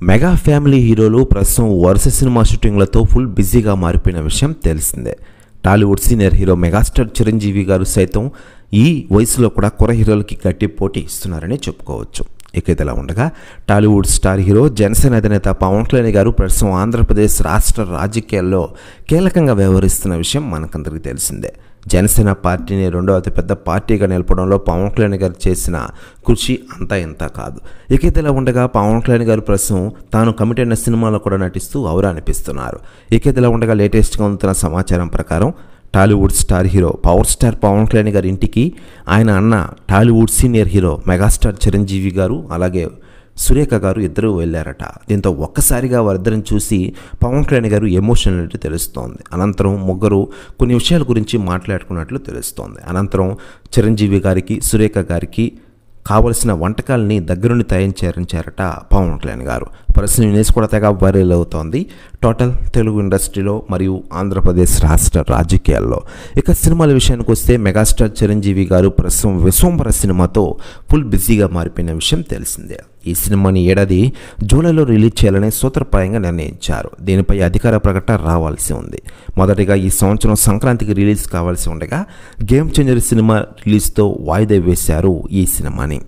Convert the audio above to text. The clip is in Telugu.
మెగా ఫ్యామిలీ హీరోలు ప్రస్తుతం వరుస సినిమా షూటింగ్లతో ఫుల్ బిజీగా మారిపోయిన విషయం తెలిసిందే. Tollywood senior hero megastar Chiranjeevi గారు సైతం ఈ వయసులో కూడా కుర్ర హీరోలకి గట్టి పోటీ ఇస్తున్నారని చెప్పుకోవచ్చు. ఇక ఇదిలా ఉండగా టాలీవుడ్ స్టార్ హీరో జనసేన అధినేత పవన్ కళ్యాణ్ గారు ప్రస్తుతం ఆంధ్రప్రదేశ్ రాష్ట్ర రాజకీయాల్లో కీలకంగా వ్యవహరిస్తున్న విషయం మనకందరికీ తెలిసిందే. జనసేన పార్టీని రెండవ అతిపెద్ద పార్టీగా నిలపడంలో పవన్ కళ్యాణ్ గారు చేసిన కృషి అంతా ఇంత కాదు. ఇక ఇదిలా ఉండగా పవన్ కళ్యాణ్ గారు ప్రస్తుతం తాను కమిట్ అయిన సినిమాలో కూడా నటిస్తూ ఔరా అనిపిస్తున్నారు. ఇక ఇదిలా ఉండగా లేటెస్ట్గా అందుతున్న సమాచారం ప్రకారం Tollywood star hero power star Pawan Kalyan గారి ఇంటికి ఆయన అన్న Tollywood senior hero megastar Chiranjeevi గారు అలాగే సురేఖ గారు ఇద్దరూ వెళ్ళారట. దీంతో ఒక్కసారిగా వారిద్దరిని చూసి పవన్ కళ్యాణ్ గారు ఎమోషనల్ అంటే తెలుస్తోంది. అనంతరం ముగ్గురు కొన్ని విషయాల గురించి మాట్లాడుకున్నట్లు తెలుస్తోంది. అనంతరం చిరంజీవి గారికి సురేఖ గారికి కావలసిన వంటకాలని దగ్గరుండి తయారించారట పవన్ కళ్యాణ్ గారు. ప్రస్తుతం న్యూస్ కూడా తెగ వైరల్ అవుతోంది టోటల్ తెలుగు ఇండస్ట్రీలో మరియు ఆంధ్రప్రదేశ్ రాష్ట్ర రాజకీయాల్లో. ఇక సినిమాల విషయానికి వస్తే మెగాస్టార్ చిరంజీవి గారు ప్రస్తుతం విశ్వంబర సినిమాతో ఫుల్ బిజీగా మారిపోయిన విషయం తెలిసిందే. ఈ సినిమాని ఏడాది జూలైలో రిలీజ్ చేయాలని సూత్రప్రాయంగా నిర్ణయించారు. దీనిపై అధికార ప్రకటన రావాల్సి ఉంది. మొదటిగా ఈ సంవత్సరం సంక్రాంతికి రిలీజ్ కావాల్సి ఉండగా గేమ్ చేంజర్ సినిమా రిలీజ్తో వాయిదా వేశారు ఈ సినిమాని.